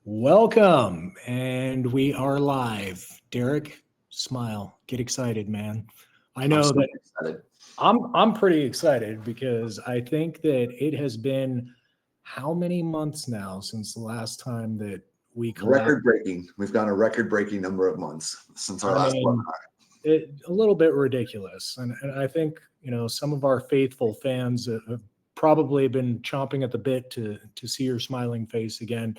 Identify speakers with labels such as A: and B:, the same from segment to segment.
A: Welcome, and we are live. Derrek, smile, get excited, man. I
B: I'm
A: know
B: super
A: that
B: excited.
A: I'm pretty excited because I think that it has been how many months now since the last time that we collab.
B: Record breaking. We've gone a record breaking number of months since our
A: I
B: last
A: mean,
B: webinar.
A: a little bit ridiculous, and I think some of our faithful fans have probably been chomping at the bit to see your smiling face again.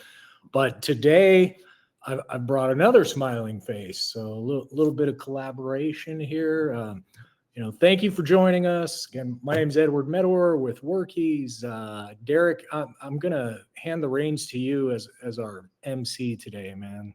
A: But today, I brought another smiling face, so a little bit of collaboration here. Thank you for joining us. Again, my name's Edward Medor with Workiz. Derrek, I'm gonna hand the reins to you as our MC today, man.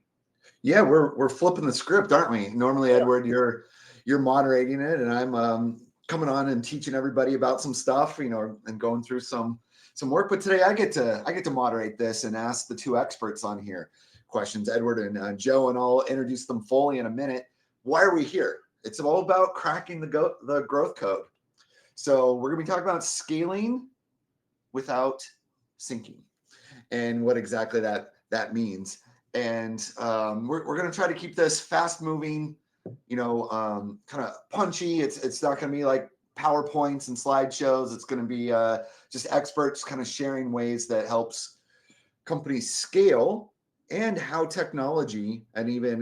B: Yeah, we're flipping the script, aren't we? Normally, Edward, you're moderating it, and I'm coming on and teaching everybody about some stuff, and going through some work. But today, I get to moderate this and ask the two experts on here questions, Edward and Joe, and I'll introduce them fully in a minute. Why are we here? It's all about cracking the growth code. So we're going to be talking about scaling without sinking, and what exactly that means. And we're going to try to keep this fast moving, kind of punchy. It's not going to be like PowerPoints and slideshows. It's going to be just experts kind of sharing ways that helps companies scale, and how technology and even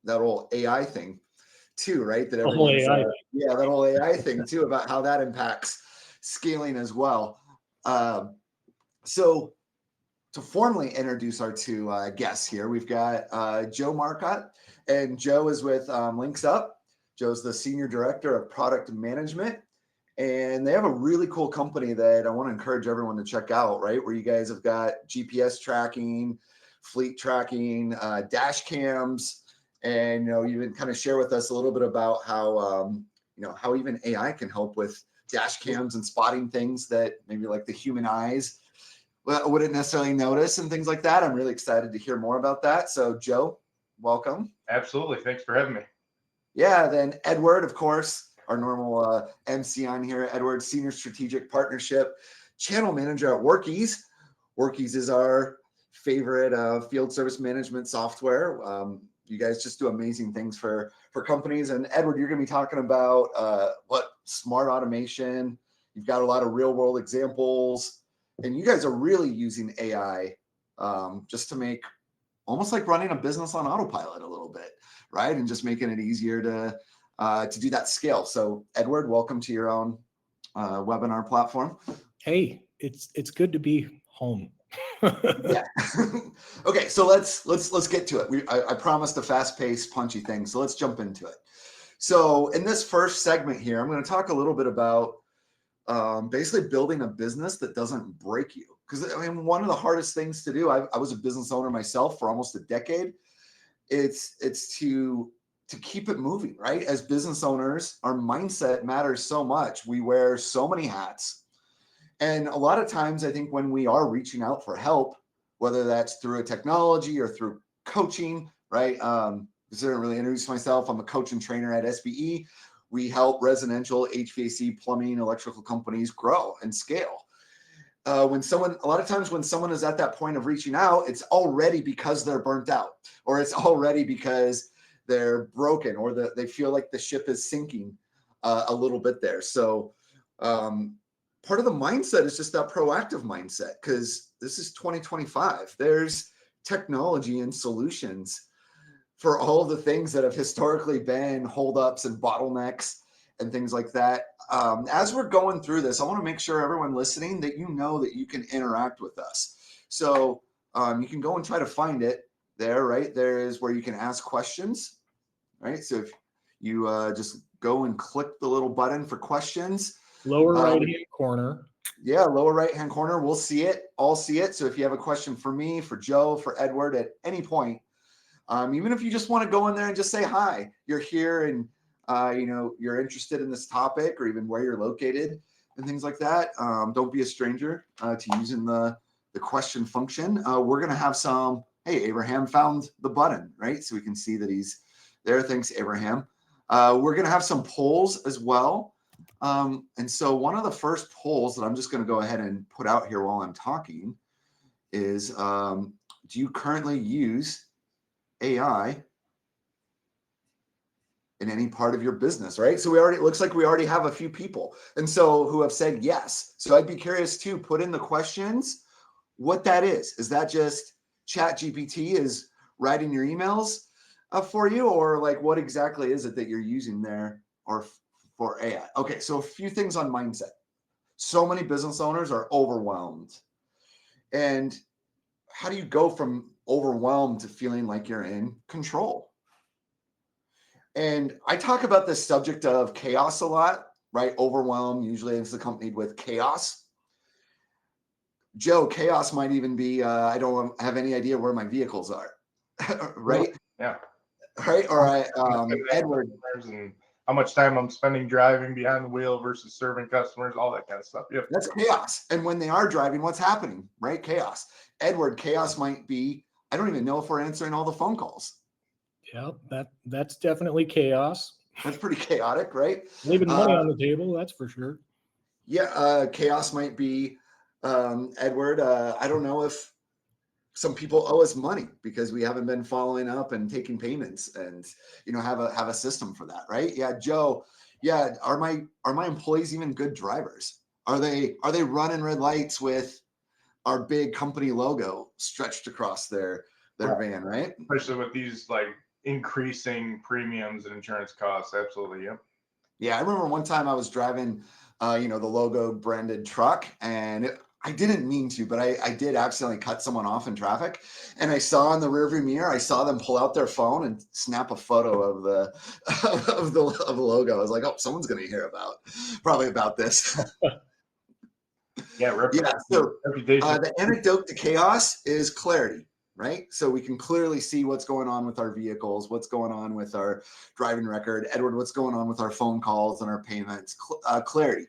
B: that whole AI thing too, right? That everyone's that whole AI thing too, about how that impacts scaling as well. So to formally introduce our two guests here, we've got Joe Marcotte, and Joe is with Linxup. Joe's the Senior Director of Product Management, and they have a really cool company that I want to encourage everyone to check out, right? Where you guys have got GPS tracking, fleet tracking, dash cams, and you even kind of share with us a little bit about how how even AI can help with dash cams and spotting things that maybe like the human eyes wouldn't necessarily notice and things like that. I'm really excited to hear more about that. So Joe, welcome.
C: Absolutely. Thanks for having me.
B: Yeah, then Edward, of course, our normal MC on here. Edward, Senior Strategic Partnership Channel Manager at Workiz. Workiz is our favorite field service management software. You guys just do amazing things for companies. And Edward, you're going to be talking about what smart automation. You've got a lot of real world examples, and you guys are really using AI just to make almost like running a business on autopilot a little bit, right? And just making it easier to do that scale. So Edward, welcome to your own webinar platform.
A: Hey, it's good to be home.
B: Yeah. Okay, so let's get to it. I promised a fast-paced, punchy thing, so let's jump into it. So in this first segment here, I'm going to talk a little bit about basically building a business that doesn't break you. Because I mean, one of the hardest things to do, I was a business owner myself for almost a decade. It's to keep it moving, right? As business owners, our mindset matters so much. We wear so many hats. And a lot of times, I think when we are reaching out for help, whether that's through a technology or through coaching, right? Because I didn't really introduce myself. I'm a coach and trainer at SBE. We help residential HVAC, plumbing, electrical companies grow and scale. A lot of times when someone is at that point of reaching out, it's already because they're burnt out, or it's already because they're broken, or they feel like the ship is sinking a little bit there. So part of the mindset is just that proactive mindset, because this is 2025. There's technology and solutions for all the things that have historically been holdups and bottlenecks and things like that. As we're going through this, I want to make sure everyone listening that you know that you can interact with us. So you can go and try to find it there, right? There is where you can ask questions, right? So if you just go and click the little button for questions.
A: Lower right-hand corner.
B: Yeah, lower right-hand corner. We'll see it. I'll see it. So if you have a question for me, for Joe, for Edward at any point, even if you just want to go in there and just say hi, you're here and you're interested in this topic, or even where you're located and things like that. Don't be a stranger to using the question function. We're going to have some, hey, Abraham found the button, right? So we can see that he's there. Thanks, Abraham. We're going to have some polls as well. And so one of the first polls that I'm just going to go ahead and put out here while I'm talking is, do you currently use AI in any part of your business, right? So it looks like we already have a few people and so who have said yes. So I'd be curious to put in the questions, what that is. Is that just ChatGPT is writing your emails for you, or like what exactly is it that you're using there or for AI? Okay, so a few things on mindset. So many business owners are overwhelmed. And how do you go from overwhelmed to feeling like you're in control? And I talk about this subject of chaos a lot, right? Overwhelm usually is accompanied with chaos. Joe, chaos might even be, I don't have any idea where my vehicles are, right?
C: Yeah.
B: Right? Or Edward.
C: And how much time I'm spending driving behind the wheel versus serving customers, all that kind of stuff. Yep.
B: That's chaos. And when they are driving, what's happening, right? Chaos. Edward, chaos might be, I don't even know if we're answering all the phone calls.
A: Yeah, that's definitely chaos.
B: That's pretty chaotic, right?
A: Leaving money on the table, that's for sure.
B: Yeah, chaos might be, Edward, I don't know if some people owe us money because we haven't been following up and taking payments and, have a system for that, right? Yeah, Joe, yeah, are my employees even good drivers? Are they running red lights with our big company logo stretched across their van, right?
C: Especially with these like increasing premiums and insurance costs. Absolutely. Yep.
B: Yeah, I remember one time I was driving, the logo branded truck, and I didn't mean to, but I did accidentally cut someone off in traffic. And I saw in the rearview mirror, I saw them pull out their phone and snap a photo of the of the logo. I was like, oh, someone's going to hear probably about this.
C: Yeah.
B: Yeah. So
C: reputation.
B: the antidote to chaos is clarity. Right? So we can clearly see what's going on with our vehicles, what's going on with our driving record. Edward, what's going on with our phone calls and our payments. Clarity.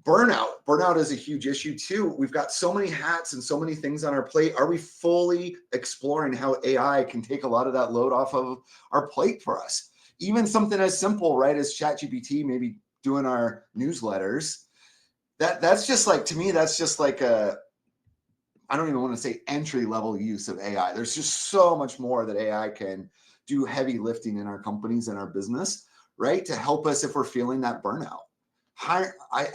B: Burnout is a huge issue too. We've got so many hats and so many things on our plate. Are we fully exploring how AI can take a lot of that load off of our plate for us? Even something as simple, right, as ChatGPT, maybe doing our newsletters. That's just like, to me, that's just like I don't even want to say entry level use of AI. There's just so much more that AI can do heavy lifting in our companies and our business, right? To help us if we're feeling that burnout.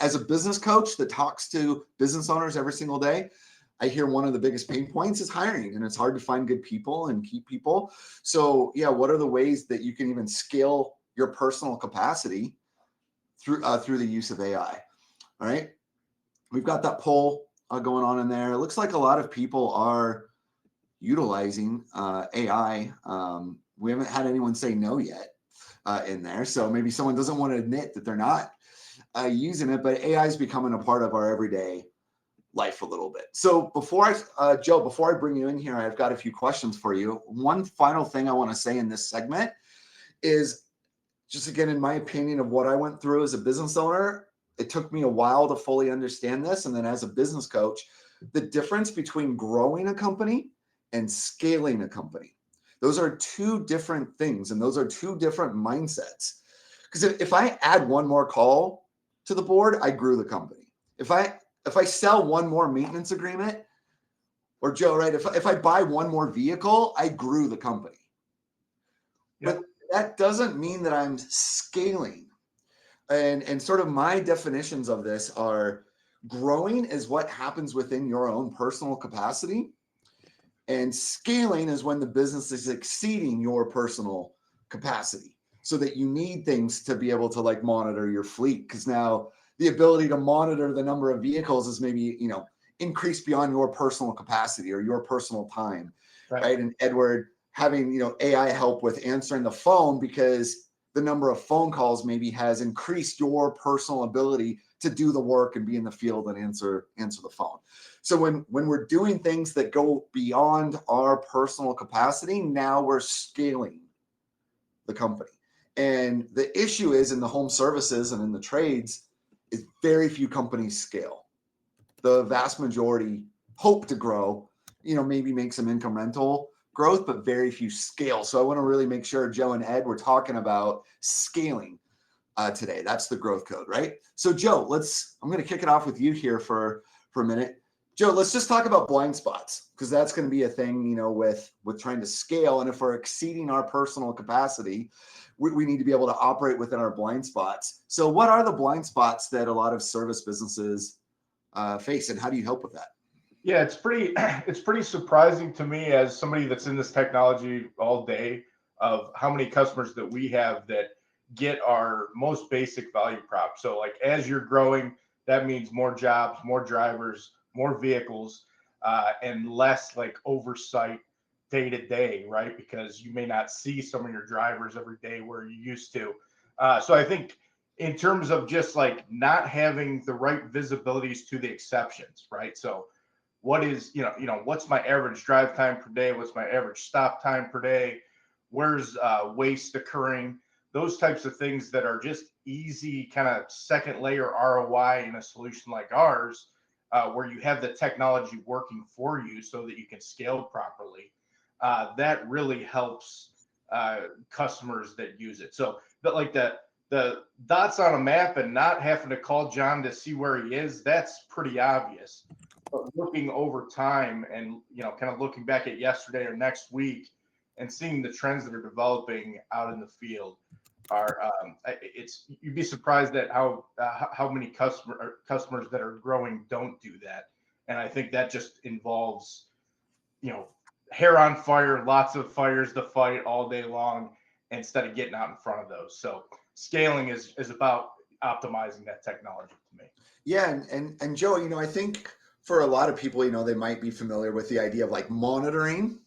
B: As a business coach that talks to business owners every single day, I hear one of the biggest pain points is hiring, and it's hard to find good people and keep people. So yeah, what are the ways that you can even scale your personal capacity through the use of AI? All right. We've got that poll going on in there. It looks like a lot of people are utilizing AI. We haven't had anyone say no yet in there. So maybe someone doesn't want to admit that they're not using it, but AI is becoming a part of our everyday life a little bit. So Joe, before I bring you in here, I've got a few questions for you. One final thing I want to say in this segment is just, again, in my opinion of what I went through as a business owner. It took me a while to fully understand this. And then as a business coach, the difference between growing a company and scaling a company. Those are two different things. And those are two different mindsets. Because if I add one more call to the board, I grew the company. If I sell one more maintenance agreement, or Joe, right? If I buy one more vehicle, I grew the company. Yep. But that doesn't mean that I'm scaling. And sort of my definitions of this are: growing is what happens within your own personal capacity, and scaling is when the business is exceeding your personal capacity, so that you need things to be able to like monitor your fleet, because now the ability to monitor the number of vehicles is maybe increased beyond your personal capacity or your personal time, right? And Edward, having AI help with answering the phone because the number of phone calls maybe has increased your personal ability to do the work and be in the field and answer the phone. So when we're doing things that go beyond our personal capacity, now we're scaling the company. And the issue is in the home services and in the trades is very few companies scale. The vast majority hope to grow, maybe make some income rental growth, but very few scale. So I want to really make sure Joe and Ed, we're talking about scaling today. That's the growth code, right? So Joe, I'm going to kick it off with you here for a minute. Joe, let's just talk about blind spots, because that's going to be a thing, with trying to scale. And if we're exceeding our personal capacity, we need to be able to operate within our blind spots. So what are the blind spots that a lot of service businesses face, and how do you help with that?
C: Yeah, it's pretty surprising to me as somebody that's in this technology all day of how many customers that we have that get our most basic value prop. So like as you're growing, that means more jobs, more drivers, more vehicles, and less like oversight day to day, right? Because you may not see some of your drivers every day where you used to. So I think in terms of just like not having the right visibilities to the exceptions, right? So what is, what's my average drive time per day? What's my average stop time per day? Where's waste occurring? Those types of things that are just easy kind of second layer ROI in a solution like ours, where you have the technology working for you so that you can scale properly. That really helps customers that use it. So, but like the dots on a map and not having to call John to see where he is, that's pretty obvious. But looking over time and, kind of looking back at yesterday or next week and seeing the trends that are developing out in the field are, you'd be surprised at how many customers that are growing don't do that. And I think that just involves, hair on fire, lots of fires to fight all day long instead of getting out in front of those. So scaling is about optimizing that technology to me.
B: Yeah. And Joe, I think for a lot of people, they might be familiar with the idea of like monitoring,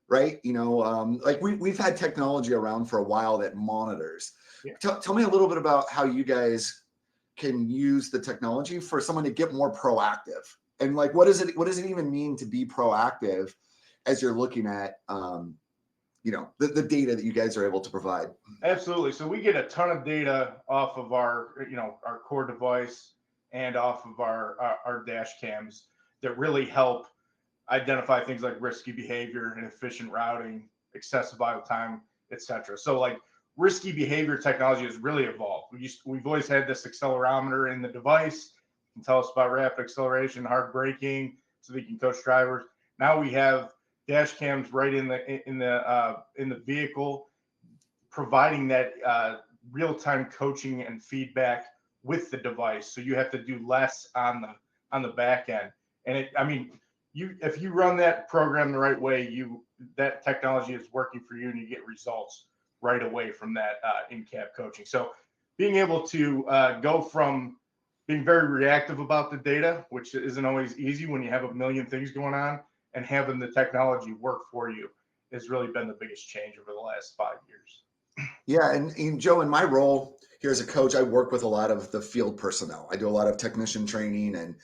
B: right? Like we've had technology around for a while that monitors.
C: Yeah.
B: Tell me a little bit about how you guys can use the technology for someone to get more proactive, and like what does it even mean to be proactive as you're looking at the data that you guys are able to provide.
C: Absolutely. So we get a ton of data off of our our core device and off of our dash cams that really help identify things like risky behavior, inefficient routing, excessive idle time, etc. So like risky behavior technology has really evolved. We've always had this accelerometer in the device, it can tell us about rapid acceleration, hard braking, so we can coach drivers. Now we have dash cams right in the vehicle, providing that real-time coaching and feedback with the device. So you have to do less on the back end. And if you run that program the right way, that technology is working for you and you get results right away from that in-cab coaching. So being able to go from being very reactive about the data, which isn't always easy when you have a million things going on, and having the technology work for you has really been the biggest change over the last 5 years.
B: Yeah, and Joe, in my role here as a coach, I work with a lot of the field personnel. I do a lot of technician training and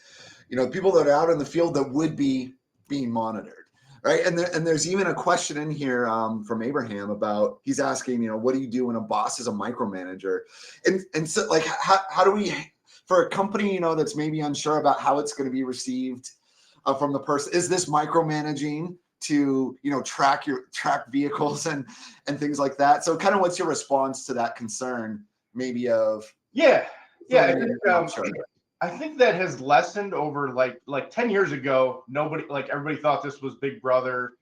B: people that are out in the field that would be being monitored, right? And there's even a question in here from Abraham about, he's asking, what do you do when a boss is a micromanager? And so like, how do we, for a company, that's maybe unsure about how it's going to be received from the person, is this micromanaging to track vehicles and things like that? So kind of what's your response to that concern, maybe of
C: I think that has lessened over like 10 years ago. Everybody thought this was Big Brother.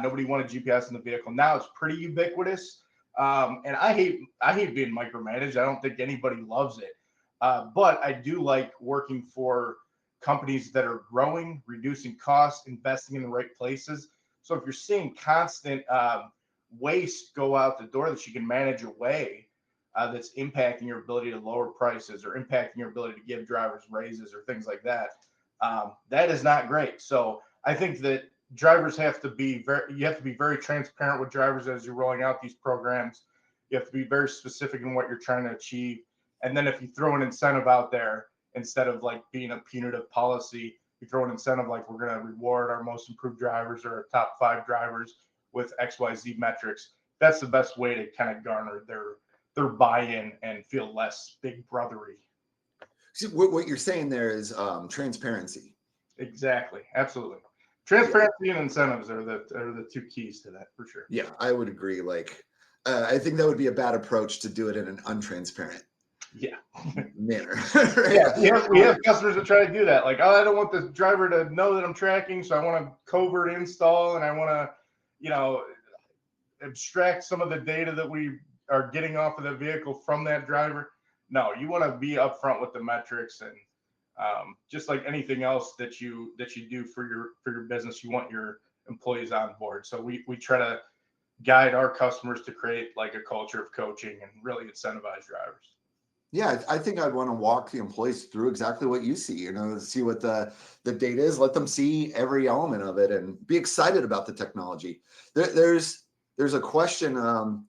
C: Nobody wanted GPS in the vehicle. Now it's pretty ubiquitous. And I hate being micromanaged. I don't think anybody loves it. But I do like working for companies that are growing, reducing costs, investing in the right places. So if you're seeing constant waste go out the door that you can manage away, that's impacting your ability to lower prices or impacting your ability to give drivers raises or things like that, that is not great. So I think that drivers have to be very transparent with drivers as you're rolling out these programs. You have to be very specific in what you're trying to achieve. And then if you throw an incentive out there, instead of like being a punitive policy, you throw an incentive like we're going to reward our most improved drivers or our top 5 drivers with XYZ metrics. That's the best way to kind of garner their buy-in and feel less big brothery.
B: See, what you're saying there is transparency.
C: Exactly. Absolutely. Transparency and incentives are the 2 keys to that for sure.
B: Yeah, I would agree. Like, I think that would be a bad approach to do it in an untransparent
C: Yeah.
B: manner.
C: Yeah, we have customers that try to do that. Like, oh, I don't want the driver to know that I'm tracking, so I want to covert install, and I want to, abstract some of the data that we are getting off of the vehicle from that driver. No, you want to be upfront with the metrics, and just like anything else that you do for your business, you want your employees on board. So we try to guide our customers to create like a culture of coaching and really incentivize drivers.
B: Yeah, I think I'd want to walk the employees through exactly what you see, see what the data is, let them see every element of it and be excited about the technology. There's a question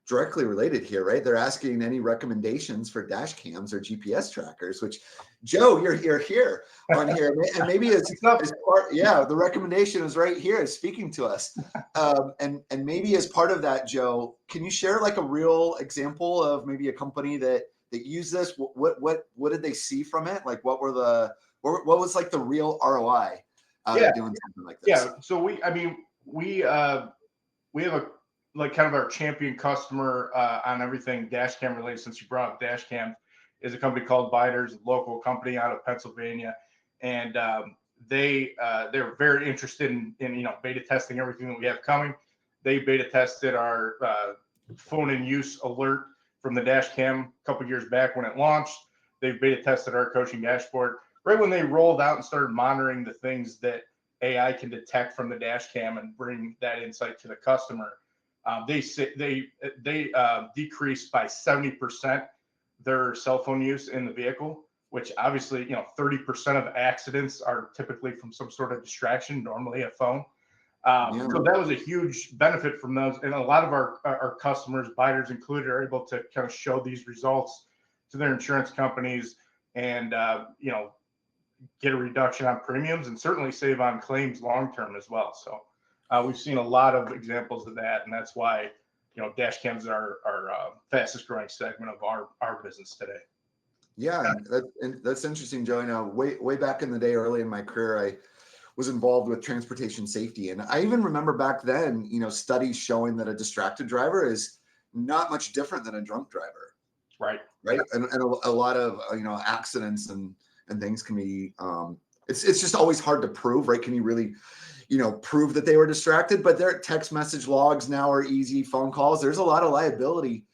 B: directly related here, right? They're asking any recommendations for dash cams or GPS trackers, which Joe, you're here on here. And maybe as part, the recommendation is right here, is speaking to us. And maybe as part of that, Joe, can you share like a real example of maybe a company that use this? What did they see from it? Like what was like the real ROI out of doing something like this?
C: Yeah. So we have a like kind of our champion customer on everything dash cam related. Since you brought up dash cam, is a company called Biders, a local company out of Pennsylvania, and they're very interested in beta testing everything that we have coming. They beta tested our phone in use alert from the dash cam a couple years back when it launched. They beta tested our coaching dashboard right when they rolled out and started monitoring the things that AI can detect from the dash cam and bring that insight to the customer. They decreased by 70% their cell phone use in the vehicle, which obviously 30% of accidents are typically from some sort of distraction, normally a phone. So that was a huge benefit from those, and a lot of our customers, buyers included, are able to kind of show these results to their insurance companies and get a reduction on premiums and certainly save on claims long term as well. So we've seen a lot of examples of that, and that's why dash cams are our fastest growing segment of our business today.
B: Yeah, that's interesting, Joe. Way back in the day, early in my career, I was involved with transportation safety, and I even remember back then, studies showing that a distracted driver is not much different than a drunk driver.
C: Right.
B: Yeah. And a lot of accidents and things can be it's just always hard to prove, right? Can you really prove that they were distracted? But their text message logs now are easy, phone calls. There's a lot of liability,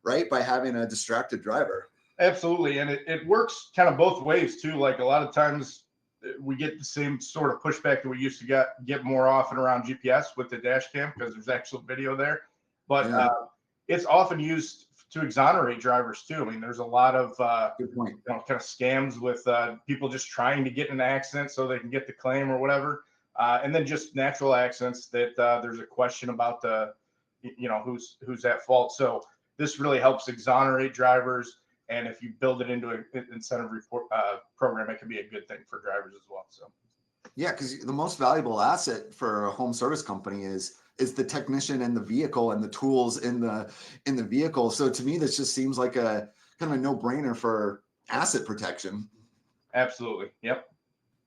B: right, by having a distracted driver.
C: Absolutely. And it works kind of both ways too. Like a lot of times we get the same sort of pushback that we used to get more often around GPS with the dash cam, because there's actual video there. But it's often used to exonerate drivers too. I mean, there's a lot of
B: good point.
C: Kind of scams with people just trying to get in an accident so they can get the claim or whatever. And then just natural accidents that there's a question about who's at fault. So this really helps exonerate drivers. And if you build it into an incentive report program, it can be a good thing for drivers as well. So,
B: yeah, because the most valuable asset for a home service company is the technician and the vehicle and the tools in the vehicle. So to me, this just seems like a kind of a no-brainer for asset protection.
C: Absolutely. Yep.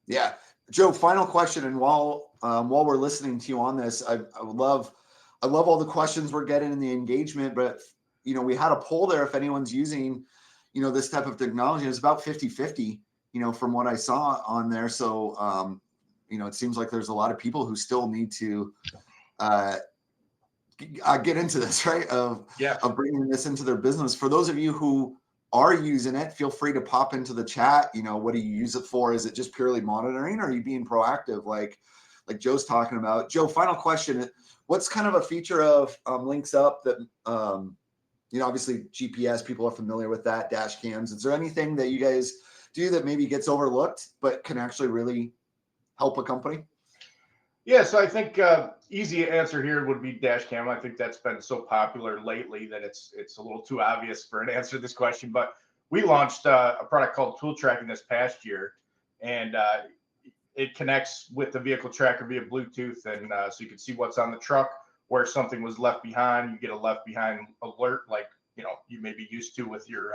B: Yeah, Joe. Final question, and while we're listening to you on this, I love all the questions we're getting in the engagement. But we had a poll there if anyone's using this type of technology. It's about 50-50, from what I saw on there. So, it seems like there's a lot of people who still need to get into this, right? Of bringing this into their business. For those of you who are using it, feel free to pop into the chat. What do you use it for? Is it just purely monitoring, or are you being proactive like Joe's talking about? Joe, final question. What's kind of a feature of Linxup that, obviously GPS, people are familiar with that, dash cams. Is there anything that you guys do that maybe gets overlooked, but can actually really help a company?
C: Yeah, so I think easy answer here would be dash cam. I think that's been so popular lately that it's a little too obvious for an answer to this question. But we launched a product called Tool Tracking this past year, and it connects with the vehicle tracker via Bluetooth, and so you can see what's on the truck, where something was left behind. You get a left behind alert, like you may be used to with your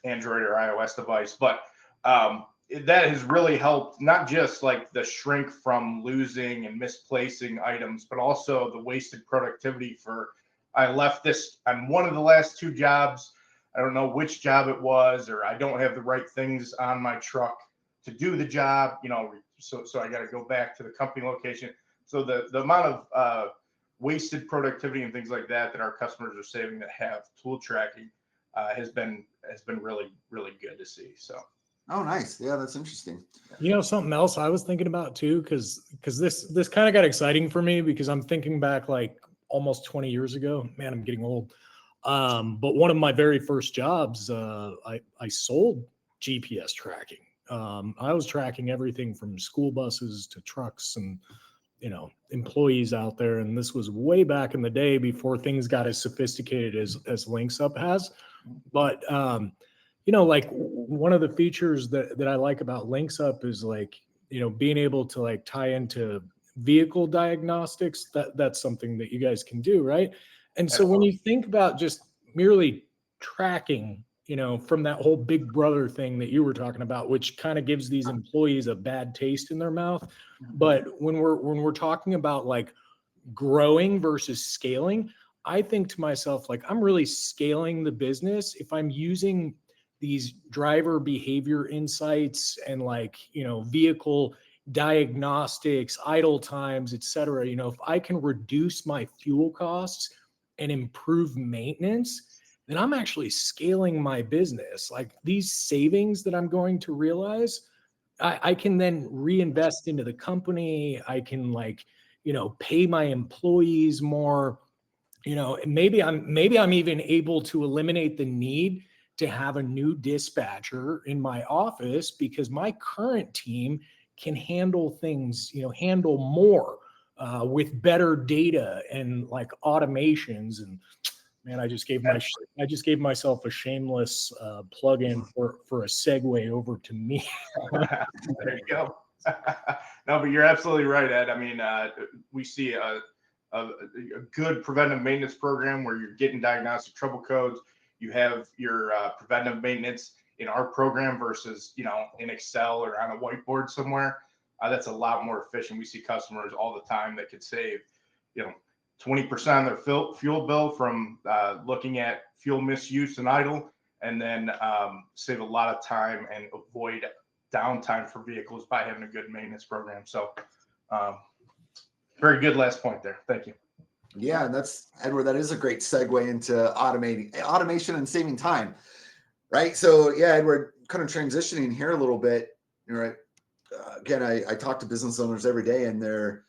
C: Android or iOS device. But that has really helped, not just like the shrink from losing and misplacing items, but also the wasted productivity for, I left this on one of the last two jobs. I don't know which job it was, or I don't have the right things on my truck to do the job, so I got to go back to the company location. So the amount of wasted productivity and things like that our customers are saving that have tool tracking has been really, really good to see. So.
B: Oh, nice. Yeah, that's interesting.
A: Something else I was thinking about too, because this kind of got exciting for me because I'm thinking back like almost 20 years ago. Man, I'm getting old. But one of my very first jobs, I sold GPS tracking. I was tracking everything from school buses to trucks and employees out there. And this was way back in the day before things got as sophisticated as Linxup has. But like one of the features that I like about Linxup is like, being able to like tie into vehicle diagnostics. That's something that you guys can do, right? And so when you think about just merely tracking, from that whole big brother thing that you were talking about, which kind of gives these employees a bad taste in their mouth. But when we're talking about like growing versus scaling, I think to myself, like, I'm really scaling the business if I'm using these driver behavior insights and like, vehicle diagnostics, idle times, et cetera. If I can reduce my fuel costs and improve maintenance, then I'm actually scaling my business. Like these savings that I'm going to realize, I can then reinvest into the company. I can like, pay my employees more, maybe I'm even able to eliminate the need to have a new dispatcher in my office because my current team can handle things, handle more with better data and like automations. And man, I just gave myself a shameless plug-in for a segue over to me.
C: There you go. No, but you're absolutely right, Ed. I mean, we see a good preventive maintenance program where you're getting diagnostic trouble codes. You have your preventive maintenance in our program versus, in Excel or on a whiteboard somewhere. That's a lot more efficient. We see customers all the time that could save, 20% of their fuel bill from looking at fuel misuse and idle, and then save a lot of time and avoid downtime for vehicles by having a good maintenance program. So very good last point there. Thank you.
B: Yeah, and that's, Edward, that is a great segue into automation and saving time, right? So yeah, Edward, kind of transitioning here a little bit, right? Again, I talk to business owners every day, and a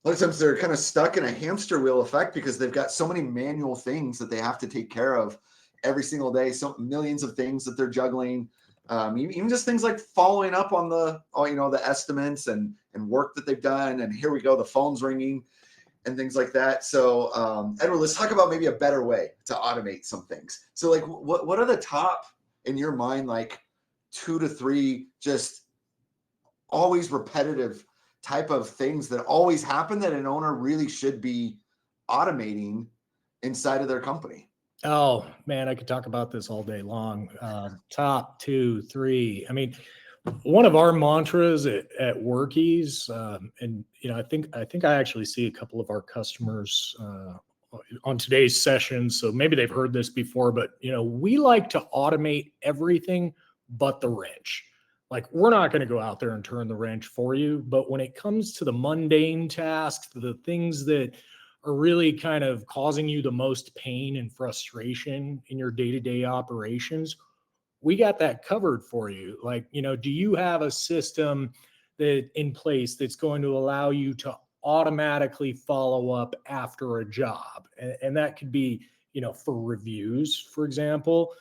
B: lot of times they're kind of stuck in a hamster wheel effect because they've got so many manual things that they have to take care of every single day. So millions of things that they're juggling. Even just things like following up on the estimates and work that they've done. And here we go, the phone's ringing and things like that. So Edward, let's talk about maybe a better way to automate some things. So like what are the top, in your mind, like 2 to 3 just always repetitive type of things that always happen that an owner really should be automating inside of their company?
A: Oh man, I could talk about this all day long. Top 2, 3. I mean, one of our mantras at Workiz, and I think I actually see a couple of our customers on today's session, so maybe they've heard this before, but we like to automate everything but the wrench. Like, we're not going to go out there and turn the wrench for you, but when it comes to the mundane tasks, the things that are really kind of causing you the most pain and frustration in your day-to-day operations, we got that covered for you. Like, do you have a system that in place that's going to allow you to automatically follow up after a job? And that could be, for reviews, for example,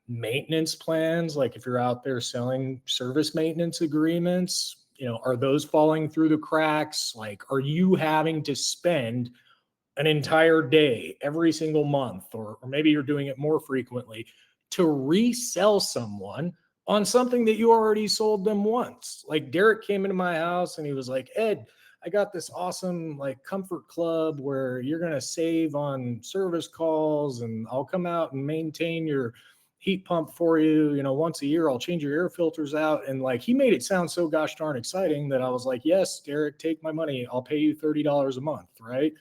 A: maintenance plans. Like if you're out there selling service maintenance agreements, are those falling through the cracks? Like, are you having to spend an entire day every single month, or maybe you're doing it more frequently, to resell someone on something that you already sold them once? Like Derrek came into my house and he was like, Ed, I got this awesome like comfort club where you're going to save on service calls, and I'll come out and maintain your heat pump for you. Once a year, I'll change your air filters out. And like, he made it sound so gosh darn exciting that I was like, yes, Derrek, take my money. I'll pay you $30 a month. Right.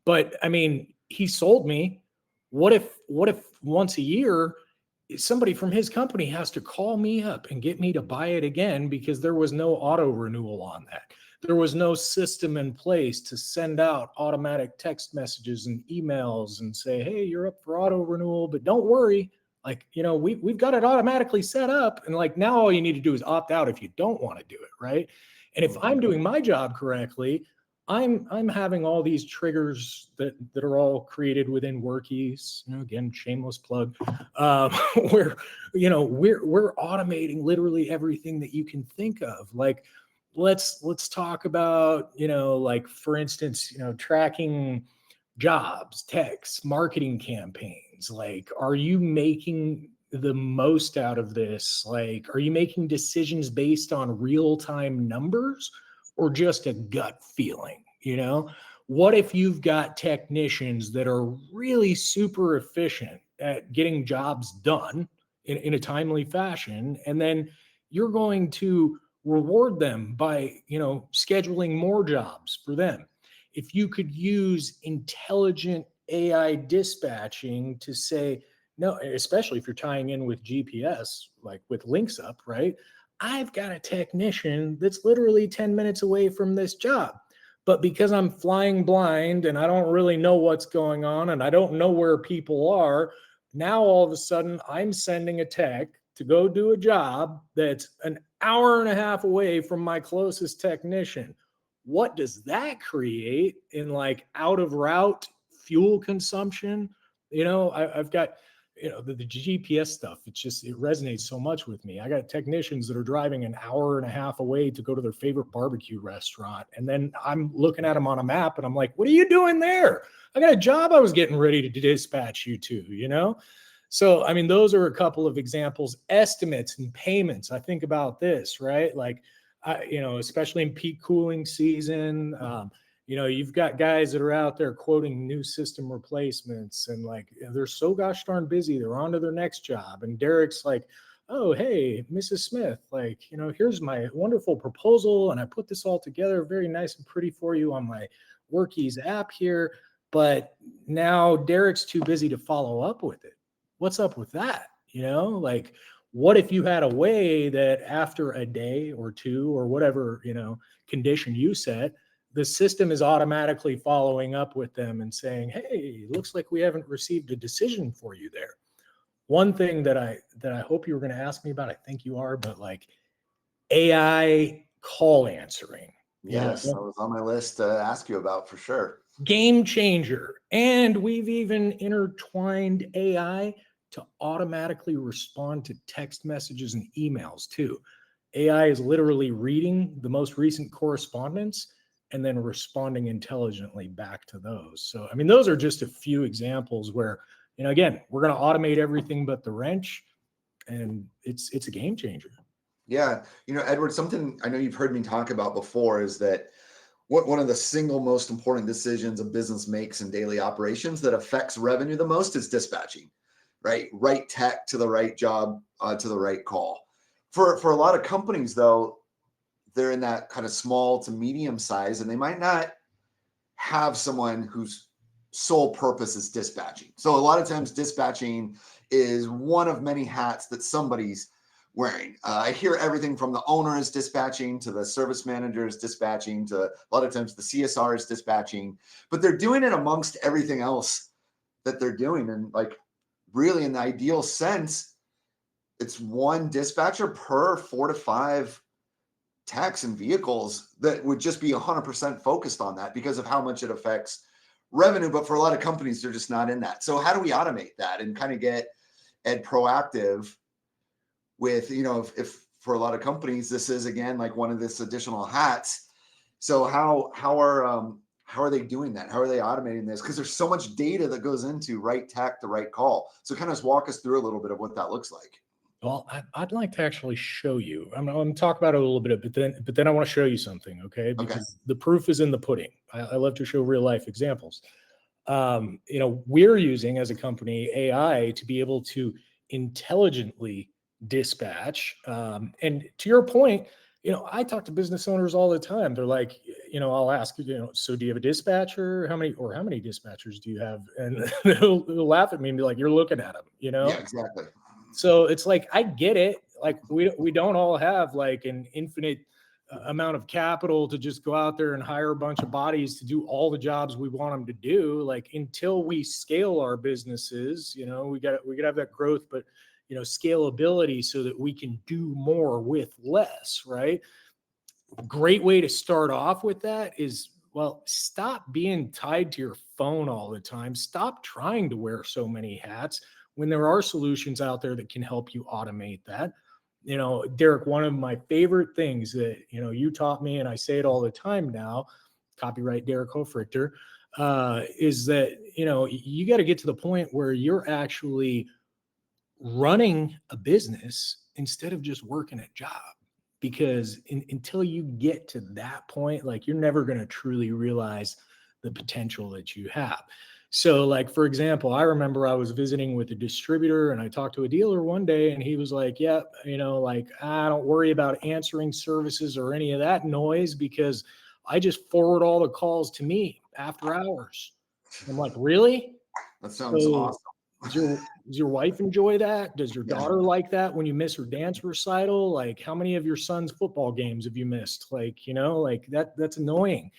A: But I mean, he sold me What if once a year somebody from his company has to call me up and get me to buy it again because there was no auto renewal on that. There was no system in place to send out automatic text messages and emails and say, hey, you're up for auto renewal, but don't worry. Like, we've got it automatically set up. And like, now all you need to do is opt out if you don't want to do it. Right. And if I'm doing my job correctly, I'm having all these triggers that are all created within Workiz. Again, shameless plug. Where we're automating literally everything that you can think of. Like, let's talk about like, for instance, tracking jobs, texts, marketing campaigns. Like, are you making the most out of this? Like, are you making decisions based on real-time numbers or just a gut feeling? What if you've got technicians that are really super efficient at getting jobs done in a timely fashion, and then you're going to reward them by scheduling more jobs for them? If you could use intelligent AI dispatching to say, no, especially if you're tying in with GPS, like with Linxup, right? I've got a technician that's literally 10 minutes away from this job. But because I'm flying blind and I don't really know what's going on and I don't know where people are, now all of a sudden I'm sending a tech to go do a job that's an hour and a half away from my closest technician. What does that create in like out of route fuel consumption? I've got the GPS stuff. It resonates so much with me. I got technicians that are driving an hour and a half away to go to their favorite barbecue restaurant. And then I'm looking at them on a map and I'm like, what are you doing there? I got a job I was getting ready to dispatch you to, So, I mean, those are a couple of examples. Estimates and payments. I think about this, right? Like, especially in peak cooling season, you've got guys that are out there quoting new system replacements and like, they're so gosh darn busy. They're on to their next job. And Derek's like, oh, hey, Mrs. Smith, like, here's my wonderful proposal. And I put this all together very nice and pretty for you on my Workiz app here. But now Derek's too busy to follow up with it. What's up with that? Like, what if you had a way that after a day or two or whatever, condition you set, the system is automatically following up with them and saying, hey, looks like we haven't received a decision for you there. One thing that I hope you were going to ask me about, I think you are, but like AI call answering.
B: Yes, that was on my list to ask you about for sure.
A: Game changer. And we've even intertwined AI to automatically respond to text messages and emails too. AI is literally reading the most recent correspondence and then responding intelligently back to those. So, I mean, those are just a few examples where, again, we're going to automate everything but the wrench, and it's a game changer.
B: Yeah. Edward, something I know you've heard me talk about before is that one of the single most important decisions a business makes in daily operations that affects revenue the most is dispatching, right? Right tech to the right job, to the right call. For a lot of companies, though, they're in that kind of small to medium size, and they might not have someone whose sole purpose is dispatching. So a lot of times dispatching is one of many hats that somebody's wearing. I hear everything from the owner is dispatching to the service manager is dispatching to a lot of times the CSR is dispatching, but they're doing it amongst everything else that they're doing. And like really in the ideal sense, it's one dispatcher per 4 to 5 techs and vehicles that would just be 100% focused on that because of how much it affects revenue. But for a lot of companies, they're just not in that. So how do we automate that and kind of get Ed proactive with, if for a lot of companies, this is again, like one of this additional hats. So how are they doing that? How are they automating this? Because there's so much data that goes into right tech, the right call. So kind of just walk us through a little bit of what that looks like.
A: Well, I'd like to actually show you. I'm going to talk about it a little bit, but then I want to show you something, okay? Because the proof is in the pudding. I love to show real life examples. We're using as a company AI to be able to intelligently dispatch. And to your point, I talk to business owners all the time. They're like, I'll ask, so do you have a dispatcher? How many dispatchers do you have? And they'll laugh at me and be like, you're looking at them,
B: Yeah, exactly.
A: So it's like, I get it. Like we don't all have like an infinite amount of capital to just go out there and hire a bunch of bodies to do all the jobs we want them to do. Like, until we scale our businesses, we got to have that growth, but scalability so that we can do more with less, right? Great way to start off with that is, well, stop being tied to your phone all the time. Stop trying to wear so many hats when there are solutions out there that can help you automate that. Derrek, one of my favorite things that, you taught me, and I say it all the time now, copyright Derrek Hofrichter, is that, you got to get to the point where you're actually running a business instead of just working a job. Because until you get to that point, like, you're never going to truly realize the potential that you have. So, like, for example, I remember I was visiting with a distributor and I talked to a dealer one day and he was like, yeah, like, I don't worry about answering services or any of that noise because I just forward all the calls to me after hours. I'm like, really?
B: That sounds awesome.
A: Does your wife enjoy that? Does your daughter like that when you miss her dance recital? Like, how many of your son's football games have you missed? Like, like that's annoying.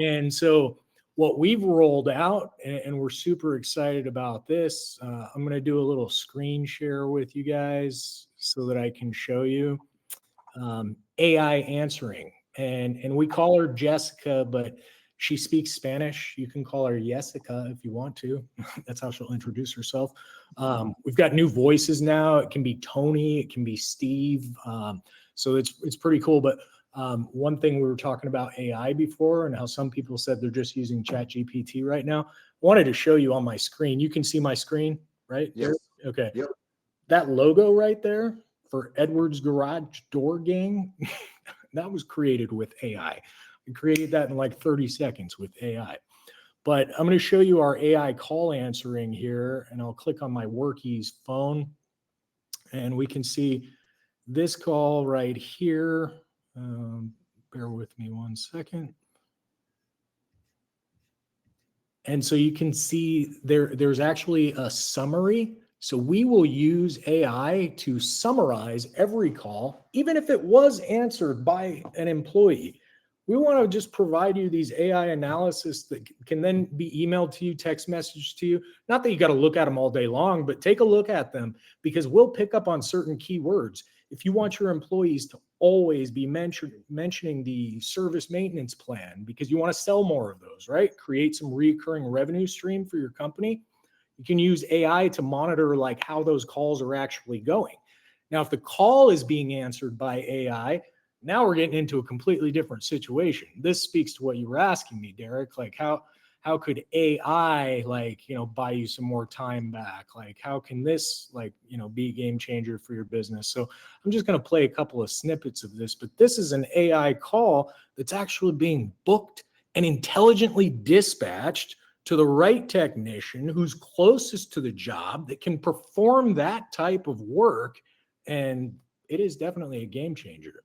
A: And so what we've rolled out, and we're super excited about this, I'm going to do a little screen share with you guys so that I can show you AI answering. And we call her Jessica, but she speaks Spanish. You can call her Jessica if you want to. That's how she'll introduce herself. We've got new voices now. It can be Tony. It can be Steve. So it's pretty cool. But one thing, we were talking about AI before and how some people said they're just using ChatGPT right now. I wanted to show you on my screen. You can see my screen, right?
B: Yes.
A: Okay.
B: Yep.
A: That logo right there for Edwards Garage Door Gang, that was created with AI. We created that in like 30 seconds with AI. But I'm going to show you our AI call answering here, and I'll click on my Workiz phone, and we can see this call right here. Bear with me one second. And so you can see there's actually a summary. So we will use AI to summarize every call, even if it was answered by an employee. We want to just provide you these AI analysis that can then be emailed to you, text message to you. Not that you got to look at them all day long, but take a look at them, because we'll pick up on certain keywords. If you want your employees to always be mentioning the service maintenance plan because you want to sell more of those, right? Create some recurring revenue stream for your company. You can use AI to monitor like how those calls are actually going. Now, if the call is being answered by AI, now we're getting into a completely different situation. This speaks to what you were asking me, Derrek. Like, how could AI, like, buy you some more time back? Like, how can this, like, be a game changer for your business? So I'm just going to play a couple of snippets of this, but this is an AI call that's actually being booked and intelligently dispatched to the right technician who's closest to the job that can perform that type of work. And it is definitely a game changer.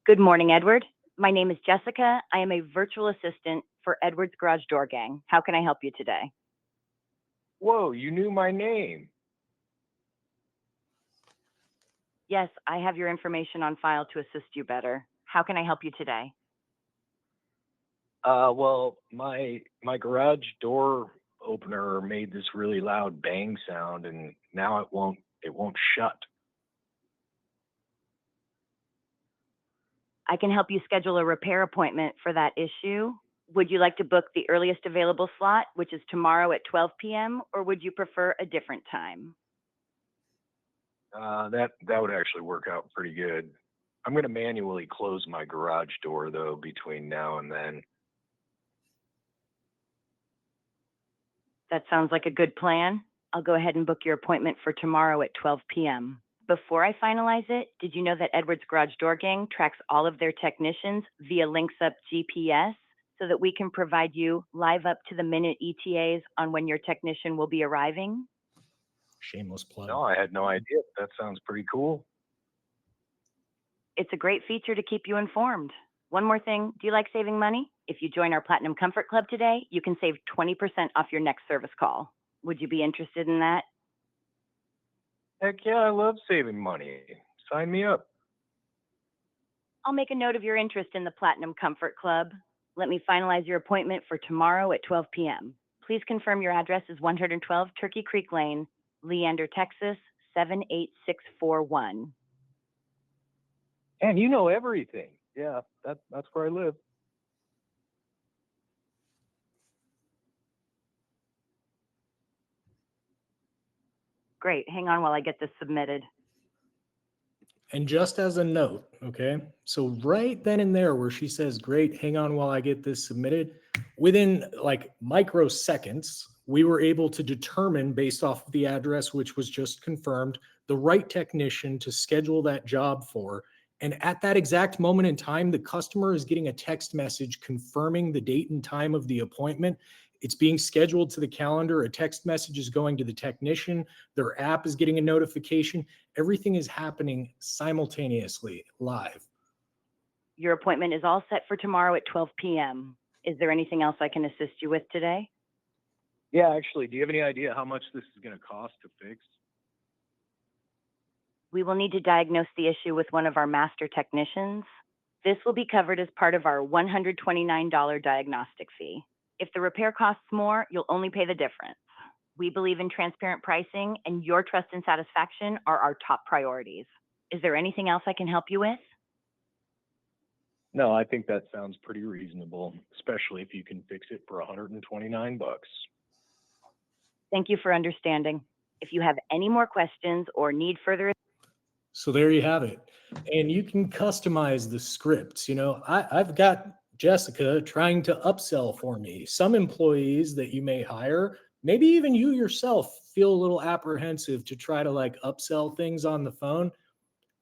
D: Good morning, Edward. My name is Jessica. I am a virtual assistant for Edward's Garage Door Gang. How can I help you today?
E: Whoa, you knew my name.
D: Yes, I have your information on file to assist you better. How can I help you today?
E: Well, my garage door opener made this really loud bang sound, and now it won't shut.
D: I can help you schedule a repair appointment for that issue. Would you like to book the earliest available slot, which is tomorrow at 12 p.m., or would you prefer a different time?
E: That would actually work out pretty good. I'm going to manually close my garage door though between now and then.
D: That sounds like a good plan. I'll go ahead and book your appointment for tomorrow at 12 p.m. Before I finalize it, did you know that Edward's Garage Door Gang tracks all of their technicians via Linxup GPS so that we can provide you live up to the minute ETAs on when your technician will be arriving?
A: Shameless plug.
E: No, I had no idea. That sounds pretty cool.
D: It's a great feature to keep you informed. One more thing, do you like saving money? If you join our Platinum Comfort Club today, you can save 20% off your next service call. Would you be interested in that?
E: Heck yeah, I love saving money. Sign me up.
D: I'll make a note of your interest in the Platinum Comfort Club. Let me finalize your appointment for tomorrow at 12 p.m. Please confirm your address is 112 Turkey Creek Lane, Leander, Texas, 78641.
E: And you know everything. Yeah, that's where I live.
D: Great. Hang on while I get this submitted.
A: And just as a note, okay, so right then and there where she says, great, hang on while I get this submitted, within like microseconds, we were able to determine based off of the address, which was just confirmed, the right technician to schedule that job for. And at that exact moment in time, the customer is getting a text message confirming the date and time of the appointment. It's being scheduled to the calendar. A text message is going to the technician. Their app is getting a notification. Everything is happening simultaneously, live.
D: Your appointment is all set for tomorrow at 12 p.m. Is there anything else I can assist you with today?
E: Yeah, actually, do you have any idea how much this is going to cost to fix?
D: We will need to diagnose the issue with one of our master technicians. This will be covered as part of our $129 diagnostic fee. If the repair costs more, you'll only pay the difference. We believe in transparent pricing, and your trust and satisfaction are our top priorities. Is there anything else I can help you with?
E: No, I think that sounds pretty reasonable, especially if you can fix it for $129.
D: Thank you for understanding. If you have any more questions or need further,
A: So there you have it. And you can customize the scripts. You know, I've got Jessica trying to upsell for me. Some employees that you may hire, maybe even you yourself feel a little apprehensive to try to like upsell things on the phone.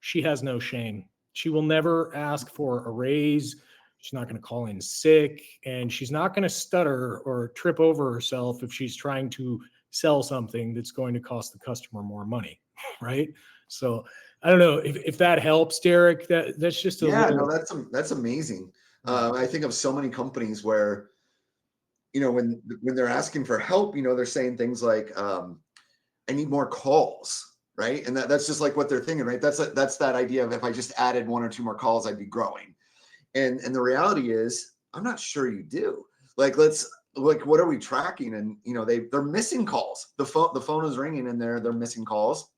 A: She has no shame. She will never ask for a raise. She's not going to call in sick, and she's not going to stutter or trip over herself if she's trying to sell something that's going to cost the customer more money, right? So I don't know if that helps, Derek. That's just a
B: Yeah,
A: little.
B: no, that's amazing. I think of so many companies where, you know, when they're asking for help, you know, they're saying things like, I need more calls, right? And that's just like what they're thinking, right? That's that idea of if I just added one or two more calls, I'd be growing. And the reality is, I'm not sure you do. Like, what are we tracking? And you know, they're missing calls. The phone is ringing and they're missing calls,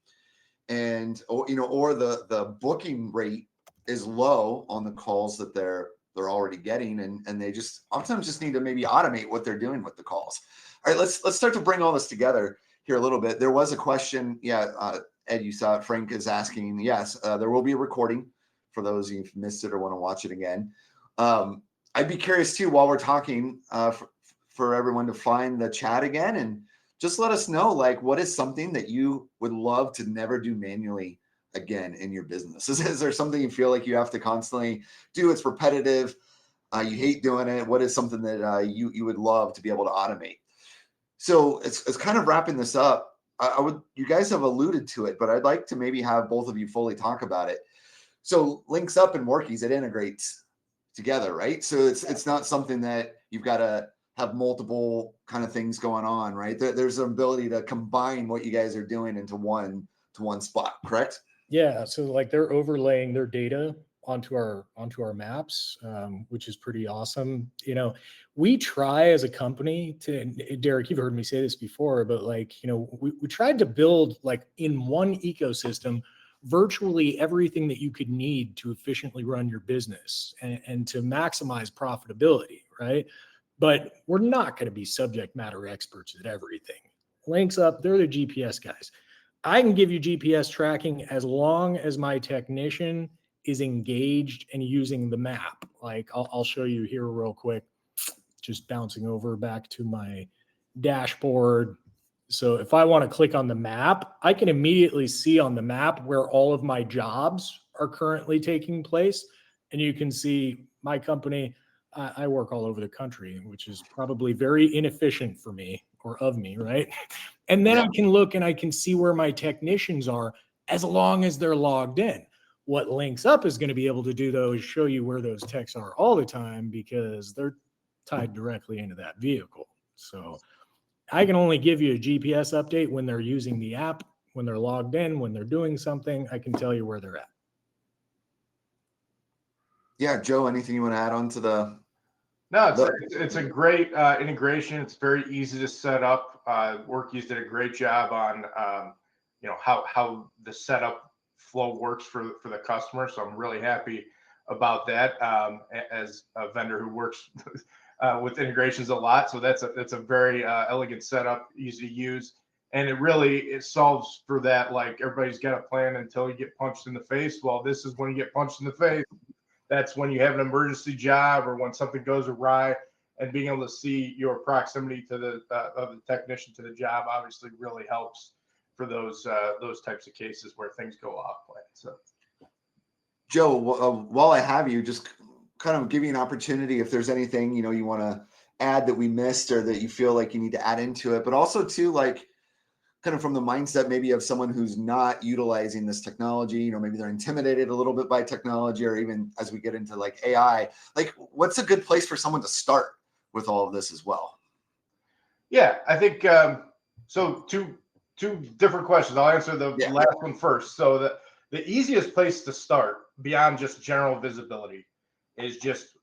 B: and or the booking rate is low on the calls that they're already getting, and they just oftentimes just need to maybe automate what they're doing with the calls. All right, let's start to bring all this together here a little bit. There was a question, Ed, you saw it. Frank is asking, yes, there will be a recording for those who've missed it or want to watch it again. I'd be curious too, while we're talking, for everyone to find the chat again and just let us know, like, what is something that you would love to never do manually again in your business? Is there something you feel like you have to constantly do? It's repetitive. You hate doing it. What is something that you would love to be able to automate? So it's kind of wrapping this up. You guys have alluded to it, but I'd like to maybe have both of you fully talk about it. So Linxup and Workiz, it integrates together, right? So it's not something that you've got to have multiple kind of things going on, right? There's an ability to combine what you guys are doing into one spot, correct?
A: Yeah, so like they're overlaying their data onto our maps, which is pretty awesome. You know, we try as a company to, and Derek, you've heard me say this before, but like, you know, we tried to build like in one ecosystem virtually everything that you could need to efficiently run your business and to maximize profitability, right? But we're not going to be subject matter experts at everything. Linxup, they're the GPS guys. I can give you GPS tracking as long as my technician is engaged and using the map. Like I'll show you here real quick, just bouncing over back to my dashboard. So if I want to click on the map, I can immediately see on the map where all of my jobs are currently taking place. And you can see my company, I work all over the country, which is probably very inefficient for me or of me, right? And then I can look and I can see where my technicians are as long as they're logged in. What Linxup is going to be able to do, though, is show you where those techs are all the time because they're tied directly into that vehicle. So I can only give you a GPS update when they're using the app, when they're logged in, when they're doing something. I can tell you where they're at.
B: Yeah, Joe, anything you want to add on to the?
C: No, it's a great integration. It's very easy to set up. Workiz did a great job on how the setup flow works for the customer. So I'm really happy about that as a vendor who works with integrations a lot. So that's a very elegant setup, easy to use, and it solves for that. Like everybody's got a plan until you get punched in the face. Well, this is when you get punched in the face. That's when you have an emergency job or when something goes awry, and being able to see your proximity to of the technician to the job obviously really helps for those types of cases where things go off plan. So,
B: Joe, while I have you, just kind of give you an opportunity if there's anything you want to add that we missed or that you feel like you need to add into it, but also too, like, kind of from the mindset maybe of someone who's not utilizing this technology, maybe they're intimidated a little bit by technology, or even as we get into like AI, like what's a good place for someone to start with all of this as well?
C: Yeah, I think so. Two different questions. I'll answer the last one first. So the easiest place to start beyond just general visibility is just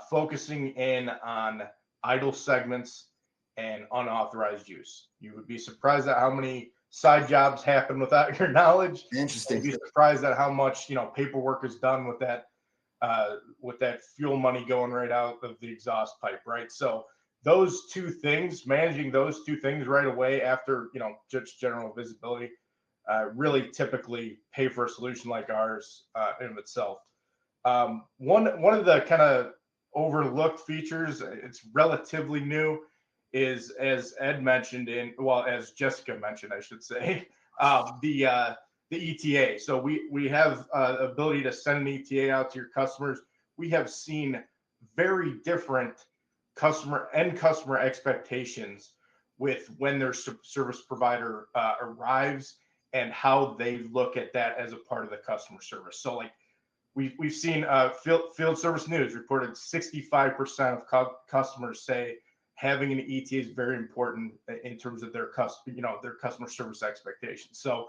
C: focusing in on idle segments and unauthorized use. You would be surprised at how many side jobs happen without your knowledge.
B: Interesting.
C: You'd be surprised at how much paperwork is done with that fuel money going right out of the exhaust pipe, right? So those two things, managing those two things right away after just general visibility, really typically pay for a solution like ours in of itself. One of the kind of overlooked features, it's relatively new, is, as Ed mentioned as Jessica mentioned, I should say, the ETA. So we have ability to send an ETA out to your customers. We have seen very different customer expectations with when their service provider arrives and how they look at that as a part of the customer service. So like we've seen field service news reported 65% of customers say having an ETA is very important in terms of their customer service expectations. So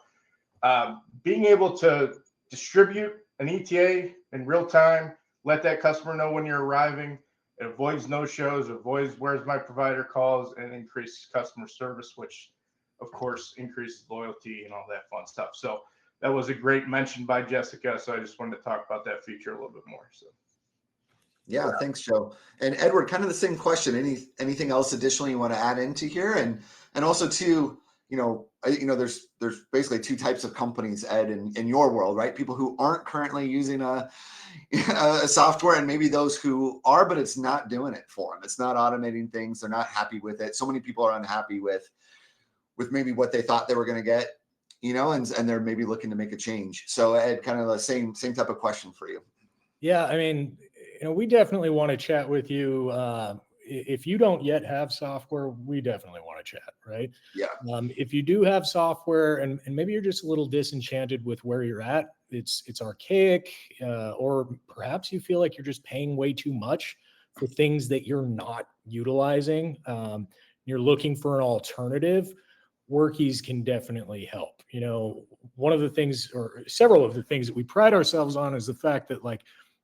C: being able to distribute an ETA in real time, let that customer know when you're arriving, it avoids no-shows, avoids where's my provider calls, and increases customer service, which of course increases loyalty and all that fun stuff. So that was a great mention by Jessica. So I just wanted to talk about that feature a little bit more. So.
B: Yeah, thanks, Joe. And Edward, kind of the same question. Anything else additionally you want to add into here? And also too, there's basically two types of companies, Ed, in your world, right? People who aren't currently using a software, and maybe those who are, but it's not doing it for them. It's not automating things. They're not happy with it. So many people are unhappy with maybe what they thought they were going to get, and they're maybe looking to make a change. So Ed, kind of the same type of question for you.
A: Yeah, I mean, we definitely want to chat with you. If you don't yet have software, we definitely want to chat, right?
B: Yeah.
A: If you do have software and maybe you're just a little disenchanted with where you're at, it's archaic, or perhaps you feel like you're just paying way too much for things that you're not utilizing. You're looking for an alternative. Workiz can definitely help. One of the things, or several of the things that we pride ourselves on, is the fact that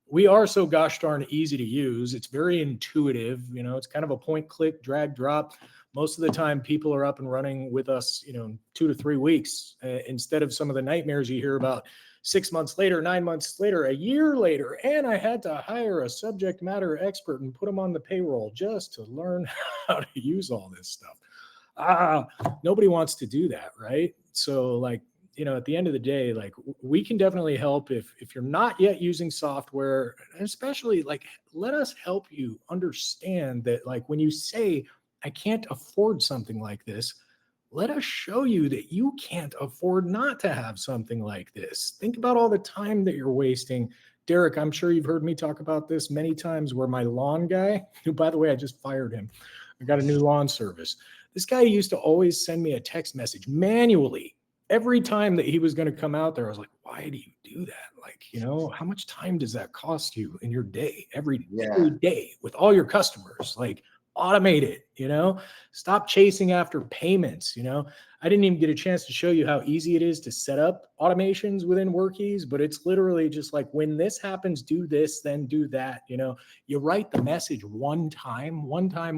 A: we are so gosh darn easy to use. It's very intuitive. It's kind of a point, click, drag, drop. Most of the time people are up and running with us, 2 to 3 weeks, instead of some of the nightmares you hear about 6 months later, 9 months later, a year later. And I had to hire a subject matter expert and put them on the payroll just to learn how to use all this stuff. Nobody wants to do that, right? So at the end of the day, we can definitely help if you're not yet using software, and especially let us help you understand that when you say, I can't afford something like this, let us show you that you can't afford not to have something like this. Think about all the time that you're wasting. Derrek, I'm sure you've heard me talk about this many times, where my lawn guy, who, by the way, I just fired him. I got a new lawn service. This guy used to always send me a text message manually every time that he was going to come out there, I was like, why do you do that? Like, how much time does that cost you in your day, every day with all your customers? Like, automate it, stop chasing after payments. I didn't even get a chance to show you how easy it is to set up automations within Workiz, but it's literally just like, when this happens, do this, then do that. You write the message one time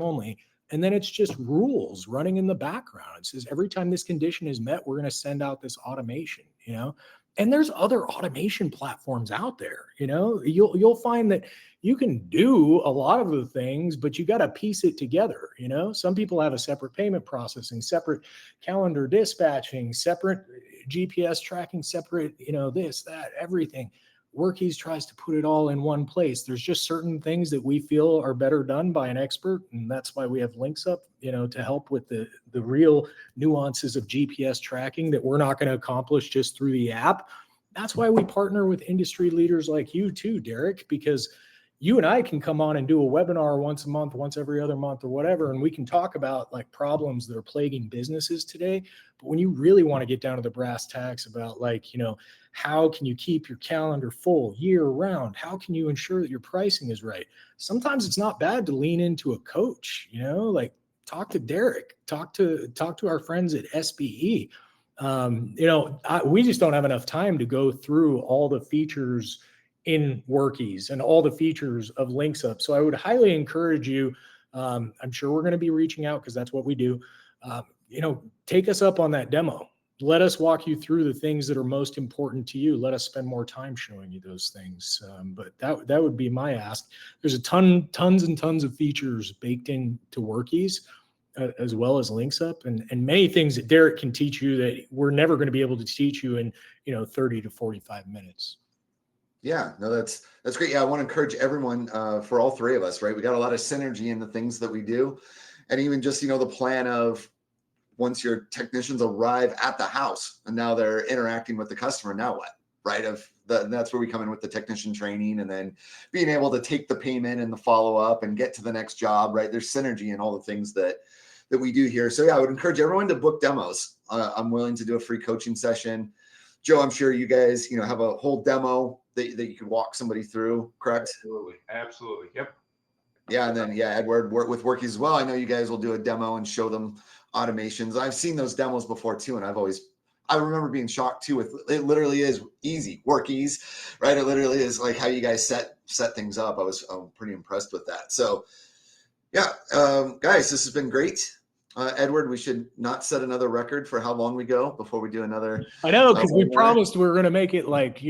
A: only, and then it's just rules running in the background. It says, every time this condition is met, we're going to send out this automation, and there's other automation platforms out there. You'll find that you can do a lot of the things, but you got to piece it together. Some people have a separate payment processing, separate calendar dispatching, separate GPS tracking, separate, this, that, everything. Workiz tries to put it all in one place. There's just certain things that we feel are better done by an expert, and that's why we have Linxup, to help with the real nuances of GPS tracking that we're not going to accomplish just through the app. That's why we partner with industry leaders like you too, Derrek, because you and I can come on and do a webinar once a month, once every other month or whatever, and we can talk about like problems that are plaguing businesses today. But when you really want to get down to the brass tacks about like, how can you keep your calendar full year round? How can you ensure that your pricing is right? Sometimes it's not bad to lean into a coach, like talk to Derrek, talk to our friends at SBE. We just don't have enough time to go through all the features in Workiz and all the features of Linxup. So I would highly encourage you. I'm sure we're going to be reaching out because that's what we do. Take us up on that demo. Let us walk you through the things that are most important to you. Let us spend more time showing you those things. But that would be my ask. There's tons and tons of features baked into Workiz, as well as Linxup, and many things that Derrek can teach you that we're never going to be able to teach you in 30 to 45 minutes.
B: Yeah, no, that's great. Yeah, I want to encourage everyone, for all three of us, right? We got a lot of synergy in the things that we do, and even just the plan of once your technicians arrive at the house and now they're interacting with the customer, now what, right? That's where we come in with the technician training, and then being able to take the payment and the follow up and get to the next job, right? There's synergy in all the things that we do here. So yeah, I would encourage everyone to book demos. I'm willing to do a free coaching session. Joe, I'm sure you guys, have a whole demo that you could walk somebody through, correct?
C: Absolutely. Yep.
B: Yeah. And then, Edward, work with Workiz as well. I know you guys will do a demo and show them automations. I've seen those demos before too. And I remember being shocked too it literally is easy. Workiz, right? It literally is like how you guys set things up. I'm pretty impressed with that. So yeah, guys, this has been great. Edward, we should not set another record for how long we go before we do another.
A: I know, because we promised we were going to make it like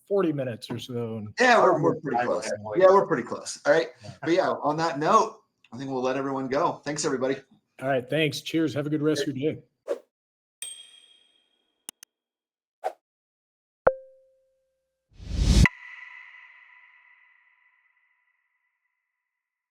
A: 40 minutes or so.
B: Yeah, we're pretty close. Yeah, we're pretty close. All right. But yeah, on that note, I think we'll let everyone go. Thanks, everybody.
A: All right. Thanks. Cheers. Have a good rest of your day.